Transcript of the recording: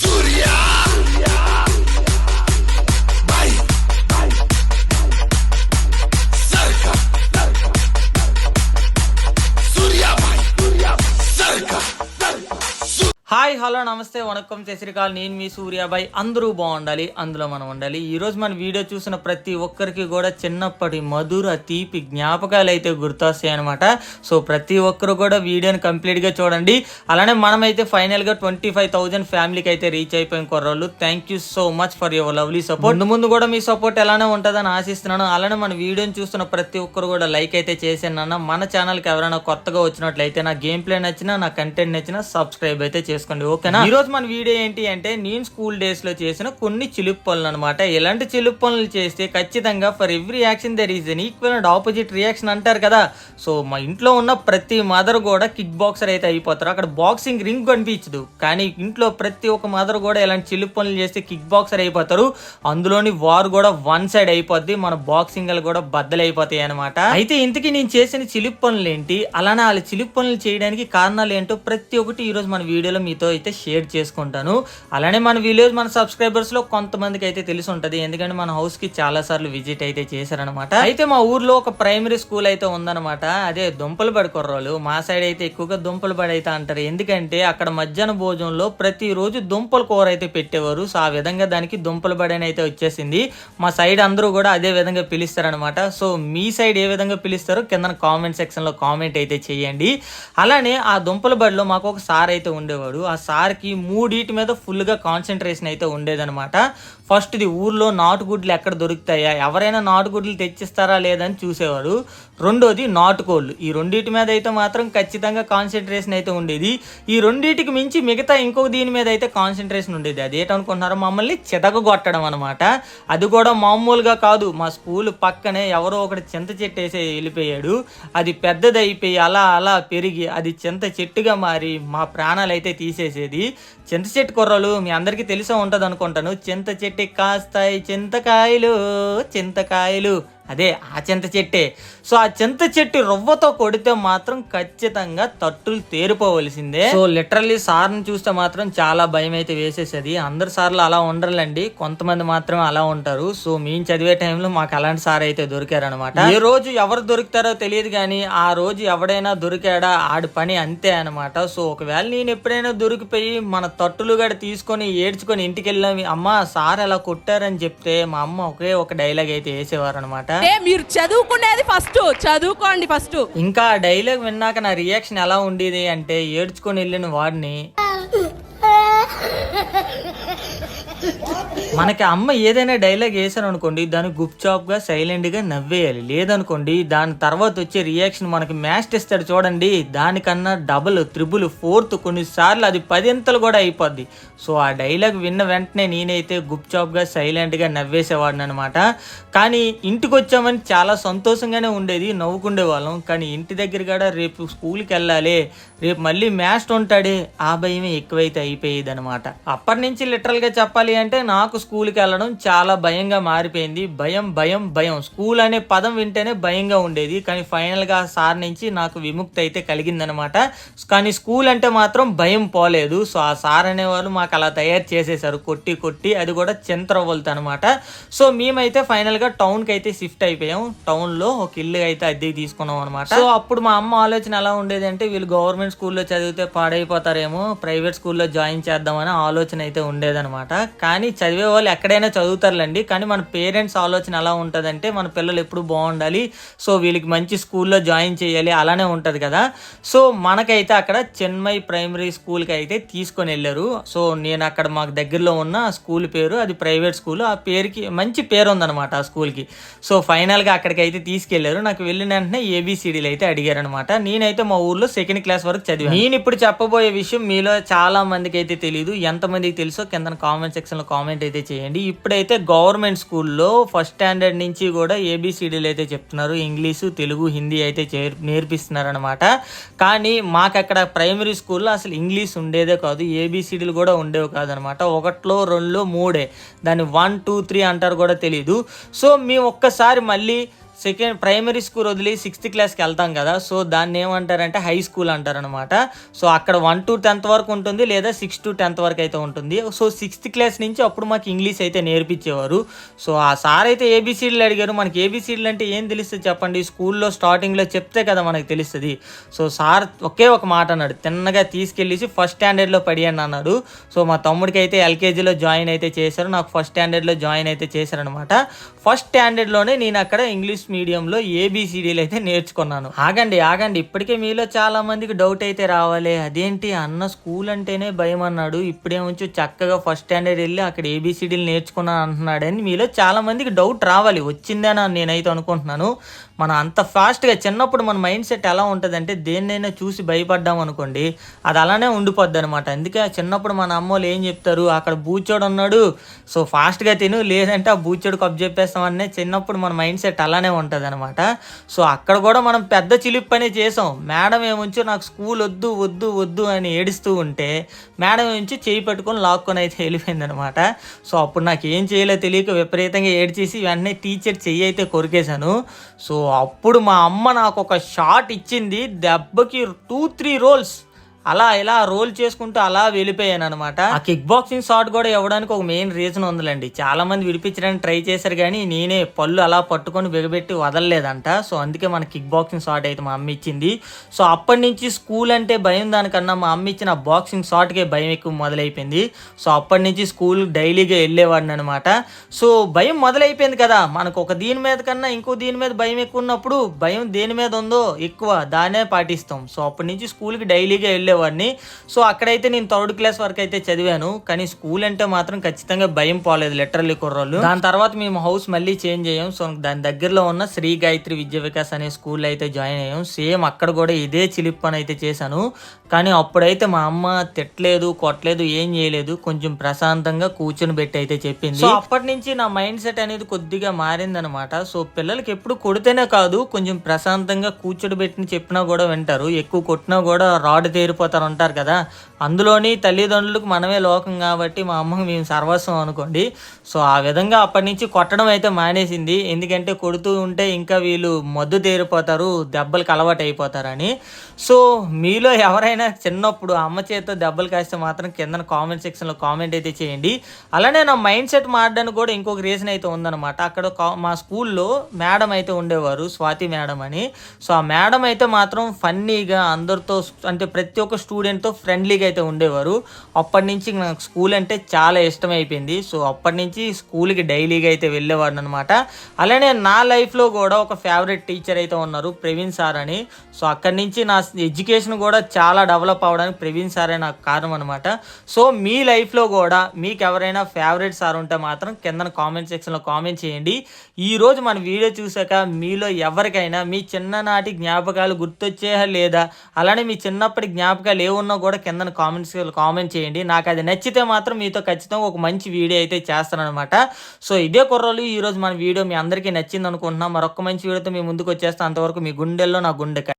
Surya Bhai Sarkar Surya Bhai Sarkar hi hello నమస్తే వణకం శ్రీకాల్ నేను మీ సూర్యాబాయ్. అందరూ బాగుండాలి, అందులో మనం ఉండాలి. ఈరోజు మన వీడియో చూసిన ప్రతి ఒక్కరికి కూడా చిన్నప్పటి మధుర తీపి జ్ఞాపకాలు అయితే గుర్తొస్తాయి అనమాట. సో ప్రతి ఒక్కరు కూడా వీడియోని కంప్లీట్గా చూడండి. అలానే మనమైతే ఫైనల్గా 25,000 ఫ్యామిలీకి అయితే రీచ్ అయిపోయిన కుర్రోళ్ళు. Thank you so much for your lovely support. ముందు కూడా మీ సపోర్ట్ ఎలానే ఉంటుందని ఆశిస్తున్నాను. అలానే మన వీడియోని చూస్తున్న ప్రతి ఒక్కరు కూడా లైక్ అయితే చేసాను. మన ఛానల్కి ఎవరైనా కొత్తగా వచ్చినట్లయితే నా గేమ్ ప్లే నచ్చినా, నా కంటెంట్ నచ్చినా సబ్స్క్రైబ్ అయితే చేసుకోండి, ఓకేనా? ఈ రోజు మన వీడియో ఏంటి అంటే నేను స్కూల్ డేస్ లో చేసిన కొన్ని చిలుపు పనులు అనమాట. ఎలాంటి చిలుపు పనులు చేస్తే ఖచ్చితంగా for every action there is an equal and opposite reaction అంటారు కదా. సో మా ఇంట్లో ఉన్న ప్రతి మదర్ కూడా కిక్ బాక్సర్ అయితే అయిపోతారు. అక్కడ బాక్సింగ్ రింగ్ కనిపించదు, కానీ ఇంట్లో ప్రతి ఒక్క మదర్ కూడా ఇలాంటి చిలుపు పనులు చేస్తే కిక్ బాక్సర్ అయిపోతారు. అందులోని వారు కూడా వన్ సైడ్ అయిపోద్ది, మన బాక్సింగ్ కూడా బద్దలైపోతాయి అనమాట. అయితే ఇంతకీ నేను చేసిన చిలుపు పనులు ఏంటి, అలానే వాళ్ళ చిలుపు పనులు చేయడానికి కారణాలు ఏంటో ప్రతి ఒక్కటి ఈ రోజు మన వీడియోలో మీతో అయితే షేర్ చేసుకుంటాను. అలానే మన విలేజ్ మన సబ్స్క్రైబర్స్ లో కొంతమందికి అయితే తెలిసి ఉంటది, ఎందుకంటే మన హౌస్ కి చాలా సార్లు విజిట్ అయితే చేశారనమాట. అయితే మా ఊర్లో ఒక ప్రైమరీ స్కూల్ అయితే ఉందన్నమాట. అదే దుంపలు బడి కుర్రోళ్ళు. మా సైడ్ అయితే ఎక్కువగా దుంపలు బడి అయితే అంటారు, ఎందుకంటే అక్కడ మధ్యాహ్న భోజనంలో ప్రతి రోజు దుంపల కూర అయితే పెట్టేవారు. సో ఆ విధంగా దానికి దుంపల బడి అని అయితే వచ్చేసింది. మా సైడ్ అందరూ కూడా అదే విధంగా పిలుస్తారనమాట. సో మీ సైడ్ ఏ విధంగా పిలుస్తారో కింద కామెంట్ సెక్షన్ లో కామెంట్ అయితే చేయండి. అలానే ఆ దుంపల బడిలో మాకు ఒక సార్ అయితే ఉండేవాడు. ఆ సార్కి మూడింటి మీద ఫుల్గా కాన్సన్ట్రేషన్ అయితే ఉండేదన్నమాట. ఫస్ట్ది ఊర్లో నాటుగుడ్లు ఎక్కడ దొరుకుతాయా, ఎవరైనా నాటుగుడ్లు తెచ్చిస్తారా లేదని చూసేవాడు. రెండోది నాటుకోళ్ళు. ఈ రెండింటి మీద అయితే మాత్రం ఖచ్చితంగా కాన్సన్ట్రేషన్ అయితే ఉండేది. ఈ రెండింటికి మించి మిగతా ఇంకొక దీని మీద అయితే కాన్సన్ట్రేషన్ ఉండేది. అదేంటనుకుంటున్నారో, మమ్మల్ని చితకగొట్టడం అనమాట. అది కూడా మామూలుగా కాదు. మా స్కూల్ పక్కనే ఎవరో ఒకటి చింత చెట్టు వేసి వెళ్ళిపోయాడు. అది పెద్దది అయిపోయి అలా అలా పెరిగి అది చింత చెట్టుగా మారి మా ప్రాణాలు అయితే తీసేసేది. చింత చెట్టు కుర్రలు మీ అందరికీ తెలిసే ఉంటుంది అనుకుంటాను. చింత చెట్టు కాస్తాయి చింతకాయలు చింతకాయలు, అదే ఆ చింత చెట్టే. సో ఆ చింత చెట్టు రవ్వతో కొడితే మాత్రం ఖచ్చితంగా తట్టులు తేరిపోవలసిందే. సో లిటరల్లీ సార్ని చూస్తే మాత్రం చాలా భయం అయితే వేసేసేది. అందరు సార్లు అలా ఉండరులేండి, కొంతమంది మాత్రమే అలా ఉంటారు. సో మేము చదివే టైంలో మాకు అలాంటి సార్ అయితే దొరికారనమాట. ఏ రోజు ఎవరు దొరుకుతారో తెలియదు, కానీ ఆ రోజు ఎవడైనా దొరికాడా ఆడి పని అంతే అనమాట. సో ఒకవేళ నేను ఎప్పుడైనా దొరికిపోయి మన తట్టులు గడ తీసుకొని ఏడ్చుకొని ఇంటికి వెళ్ళాము, అమ్మ సార్ ఎలా కొట్టారని చెప్తే మా అమ్మ ఒకే ఒక డైలాగ్ అయితే వేసేవారు అనమాట. మీరు చదువుకునేది ఫస్ట్, చదువుకోండి ఫస్ట్. ఇంకా డైలాగ్ విన్నాక నా రియాక్షన్ ఎలా ఉండేది అంటే, ఏడ్చుకొని వెళ్ళిన వాడిని మనకి అమ్మ ఏదైనా డైలాగ్ వేసాను అనుకోండి, దాన్ని గుప్చాప్ గా సైలెంట్ గా నవ్వేయాలి. లేదనుకోండి దాని తర్వాత వచ్చే రియాక్షన్ మనకి మ్యాచ్ ఇస్తాడు చూడండి, దానికన్నా డబుల్ త్రిబుల్ ఫోర్త్ కొన్నిసార్లు అది 10 కూడా అయిపోద్ది. సో ఆ డైలాగ్ విన్న వెంటనే నేనైతే గుప్చాప్ గా సైలెంట్ గా నవ్వేసేవాడిని అనమాట. కానీ ఇంటికి వచ్చామని చాలా సంతోషంగానే ఉండేది, నవ్వుకుండే వాళ్ళం. కానీ ఇంటి దగ్గర కూడా రేపు స్కూల్కి వెళ్ళాలి, రేపు మళ్ళీ మ్యాచ్ ఉంటాడే, ఆ భయమే ఎక్కువైతే అయిపోయేది అనమాట. అప్పటి నుంచి లిటరల్ గా చెప్పాలి అంటే నాకు స్కూల్కి వెళ్ళడం చాలా భయంగా మారిపోయింది. భయం భయం భయం, స్కూల్ అనే పదం వింటేనే భయంగా ఉండేది. కానీ ఫైనల్ గా సార్ నుంచి నాకు విముక్తి అయితే కలిగిందనమాట. కానీ స్కూల్ అంటే మాత్రం భయం పోలేదు. సో ఆ సార్ అనేవాళ్ళు మాకు అలా తయారు చేసేసారు, కొట్టి కొట్టి, అది కూడా చింతరవ్వలతో అనమాట. సో మేమైతే ఫైనల్ గా టౌన్ కి అయితే షిఫ్ట్ అయిపోయాం. టౌన్ లో ఒక ఇల్లు అయితే అద్దెకి తీసుకున్నాం అనమాట. సో అప్పుడు మా అమ్మ ఆలోచన ఎలా ఉండేది అంటే, వీళ్ళు గవర్నమెంట్ స్కూల్లో చదివితే పాడైపోతారేమో, ప్రైవేట్ స్కూల్లో జాయిన్ చేద్దామని ఆలోచన అయితే ఉండేదన్నమాట. కానీ చదివే వాళ్ళు ఎక్కడైనా చదువుతారులేండి, కానీ మన పేరెంట్స్ ఆలోచన ఎలా ఉంటుందంటే, మన పిల్లలు ఎప్పుడు బాగుండాలి, సో వీళ్ళకి మంచి స్కూల్లో జాయిన్ చేయాలి, అలానే ఉంటుంది కదా. సో మనకైతే అక్కడ చెన్మై ప్రైమరీ స్కూల్కి అయితే తీసుకొని వెళ్ళారు. సో నేను అక్కడ మాకు దగ్గరలో ఉన్న స్కూల్ పేరు, అది ప్రైవేట్ స్కూల్, ఆ పేరుకి మంచి పేరు ఉందన్నమాట ఆ స్కూల్కి. సో ఫైనల్గా అక్కడికి అయితే తీసుకెళ్లారు. నాకు వెళ్ళిన వెంటనే ఏబిసిడీలు అయితే అడిగారు అనమాట. నేనైతే మా ఊర్లో 2nd క్లాస్ వరకు చదివాను. నేను ఇప్పుడు చెప్పబోయే విషయం మీలో చాలా మందికి అయితే తెలియదు, ఎంతమందికి తెలుసో కింద కామెంట్ సెక్షన్ లో కామెంట్ అయితే చేయండి. ఇప్పుడైతే గవర్నమెంట్ స్కూల్లో 1st స్టాండర్డ్ నుంచి కూడా ఏబిసిడీలు అయితే చెప్తున్నారు, ఇంగ్లీషు తెలుగు హిందీ అయితే నేర్పిస్తున్నారు అనమాట. కానీ మాకు అక్కడ ప్రైమరీ స్కూల్లో అసలు ఇంగ్లీష్ ఉండేదే కాదు, ఏబిసిడీలు కూడా ఉండేవి కాదనమాట. 1, 2, 3 దాన్ని 1, 2, 3 అంటారు కూడా తెలియదు. సో మేము ఒక్కసారి మళ్ళీ ప్రైమరీ స్కూల్ వదిలి 6th క్లాస్కి వెళ్తాం కదా, సో దాన్ని ఏమంటారంటే హై స్కూల్ అంటారనమాట. సో అక్కడ 1 to 10th వరకు ఉంటుంది, లేదా 6 to 10th వరకు అయితే ఉంటుంది. సో 6th క్లాస్ నుంచి అప్పుడు మాకు ఇంగ్లీష్ అయితే నేర్పించేవారు. సో ఆ సార్ అయితే ఏబిసిడీలు అడిగారు. మనకి ఏబిసిడీలు అంటే ఏం తెలుస్తుంది చెప్పండి, స్కూల్లో స్టార్టింగ్లో చెప్తే కదా మనకు తెలుస్తుంది. సో సార్ ఒకే ఒక మాట అన్నాడు, తిన్నగా తీసుకెళ్ళేసి ఫస్ట్ స్టాండర్డ్లో పడియండి అన్నాడు. సో మా తమ్ముడికి అయితే ఎల్కేజీలో జాయిన్ అయితే చేశారు, నాకు ఫస్ట్ స్టాండర్డ్లో జాయిన్ అయితే చేశారనమాట. ఫస్ట్ స్టాండర్డ్లోనే నేను అక్కడ ఇంగ్లీష్ మీడియంలో ఏబిసిడీలు అయితే నేర్చుకున్నాను. ఆగండి ఇప్పటికే మీలో చాలా మందికి డౌట్ అయితే రావాలి, అదేంటి అన్న స్కూల్ అంటేనే భయం అన్నాడు, ఇప్పుడేమొచ్చు చక్కగా ఫస్ట్ స్టాండర్డ్ వెళ్ళి అక్కడ ఏబిసిడీలు నేర్చుకున్నాను అంటున్నాడని మీలో చాలా మందికి డౌట్ రావాలి. వచ్చిందని నేనైతే అనుకుంటున్నాను. మనం అంత ఫాస్ట్గా చిన్నప్పుడు మన మైండ్ సెట్ ఎలా ఉంటుందంటే, దేన్నైనా చూసి భయపడ్డాం అనుకోండి అది అలానే ఉండిపోద్ది అనమాట. అందుకే చిన్నప్పుడు మన అమ్మోళ్ళు ఏం చెప్తారు, అక్కడ బూచోడు ఉన్నాడు సో ఫాస్ట్గా తిను, లేదంటే ఆ బూచోడు కప్ చెప్పేస్తామనే చిన్నప్పుడు మన మైండ్ సెట్ అలానే ఉంటుంది అనమాట. సో అక్కడ కూడా మనం పెద్ద చిలిప్ పని చేసాం. మేడం ఏముంచో నాకు స్కూల్ వద్దు వద్దు వద్దు అని ఏడుస్తూ ఉంటే మేడం ఏముంచి చేయి పెట్టుకొని లాక్కొని అయితే వెళ్ళిపోయింది అనమాట. సో అప్పుడు నాకు ఏం చేయాలో తెలియక విపరీతంగా ఏడ్చేసి వెంటనే టీచర్ చెయ్యి అయితే కొరికేశాను. సో అప్పుడు మా అమ్మ నాకు ఒక షాట్ ఇచ్చింది, దెబ్బకి 2-3 రోల్స్ అలా ఇలా రోల్ చేసుకుంటూ అలా వెళ్ళిపోయాను అనమాట. ఆ కిక్ బాక్సింగ్ షాట్ కూడా ఇవ్వడానికి ఒక మెయిన్ రీజన్ ఉందిలేండి. చాలా మంది విడిపించడానికి ట్రై చేశారు కానీ నేనే పళ్ళు అలా పట్టుకొని బిగబెట్టి వదలలేదంట. సో అందుకే మన కిక్ బాక్సింగ్ షాట్ అయితే మా అమ్మ ఇచ్చింది. సో అప్పటి నుంచి స్కూల్ అంటే భయం దానికన్నా మా అమ్మ ఇచ్చిన బాక్సింగ్ షాట్కే భయం ఎక్కువ మొదలైపోయింది. సో అప్పటి నుంచి స్కూల్ డైలీగా వెళ్ళేవాడిని అనమాట. సో భయం మొదలైపోయింది కదా, మనకు ఒక దీని మీద కన్నా ఇంకో దీని మీద భయం ఎక్కువ ఉన్నప్పుడు భయం దేని మీద ఉందో ఎక్కువ దాన్నే పాటిస్తాం. సో అప్పటి నుంచి స్కూల్కి డైలీగా వెళ్ళేవాడిని. సో అక్కడైతే నేను 3rd క్లాస్ వరకు అయితే చదివాను, కానీ స్కూల్ అంటే మాత్రం ఖచ్చితంగా భయం పోలేదు లిటరల్లీ కుర్రోళ్ళు. దాని తర్వాత మేము హౌస్ మళ్ళీ చేంజ్ అయ్యాం. సో దాని దగ్గరలో ఉన్న శ్రీ గాయత్రి విద్యా వికాస్ అనే స్కూల్లో అయితే జాయిన్ అయ్యాం. సేమ్ అక్కడ కూడా ఇదే చిలిప్ పని అయితే చేశాను, కానీ అప్పుడైతే మా అమ్మ తిట్టలేదు కొట్టలేదు ఏం చేయలేదు, కొంచెం ప్రశాంతంగా కూర్చొని పెట్టి అయితే చెప్పింది. సో అప్పటి నుంచి నా మైండ్ సెట్ అనేది కొద్దిగా మారిందనమాట. సో పిల్లలకి ఎప్పుడు కొడితేనే కాదు, కొంచెం ప్రశాంతంగా కూర్చొని పెట్టి చెప్పినా కూడా వింటారు, ఎక్కువ కొట్టినా కూడా రాడ్ తేరిపోతారు ఉంటారు కదా, అందులోని తల్లిదండ్రులకు మనమే లోకం కాబట్టి మా అమ్మకి మేము సర్వస్వం అనుకోండి. సో ఆ విధంగా అప్పటి నుంచి కొట్టడం అయితే మానేసింది, ఎందుకంటే కొడుతూ ఉంటే ఇంకా వీళ్ళు మద్దు తేరిపోతారు, దెబ్బలకు అలవాటు అయిపోతారని. సో మీలో ఎవరైనా చిన్నప్పుడు అమ్మ చేతితో దెబ్బలు కాస్తే మాత్రం కింద కామెంట్ సెక్షన్లో కామెంట్ అయితే చేయండి. అలానే నా మైండ్ సెట్ మారడానికి కూడా ఇంకొక రీజన్ అయితే ఉందన్నమాట. అక్కడ మా స్కూల్లో మేడం అయితే ఉండేవారు, స్వాతి మేడం అని. సో ఆ మేడం అయితే మాత్రం ఫన్నీగా అందరితో అంటే ప్రతి ఒక్క స్టూడెంట్తో ఫ్రెండ్లీగా అయితే ఉండేవారు. అప్పటి నుంచి నాకు స్కూల్ అంటే చాలా ఇష్టమైపోయింది. సో అప్పటి నుంచి స్కూల్కి డైలీగా అయితే వెళ్ళేవాడిని అనమాట. అలానే నా లైఫ్లో కూడా ఒక ఫేవరెట్ టీచర్ అయితే ఉన్నారు, ప్రవీణ్ సార్ అని. సో అక్కడి నుంచి నా ఎడ్యుకేషన్ కూడా చాలా డెవలప్ అవ్వడానికి ప్రవీణ్ సారే నాకు కారణం అనమాట. సో మీ లైఫ్లో కూడా మీకు ఎవరైనా ఫేవరెట్ సార్ ఉంటే మాత్రం కింద కామెంట్ సెక్షన్లో కామెంట్ చేయండి. ఈరోజు మన వీడియో చూసాక మీలో ఎవరికైనా మీ చిన్ననాటి జ్ఞాపకాలు గుర్తొచ్చేయా లేదా, అలానే మీ చిన్నప్పటి జ్ఞాపకాలు ఏమున్నా కూడా కింద కామెంట్ చేయండి. నాకు అది నచ్చితే మాత్రం మీతో ఖచ్చితంగా ఒక మంచి వీడియో అయితే చేస్తాను అనమాట. సో ఇదే కుర్రోళ్ళు, ఈరోజు మన వీడియో మీ అందరికీ నచ్చింది అనుకుంటున్నాం. మరొక మంచి వీడియోతో మీ ముందుకు వచ్చేస్తాను. అంతవరకు మీ గుండెల్లో నా గుండె.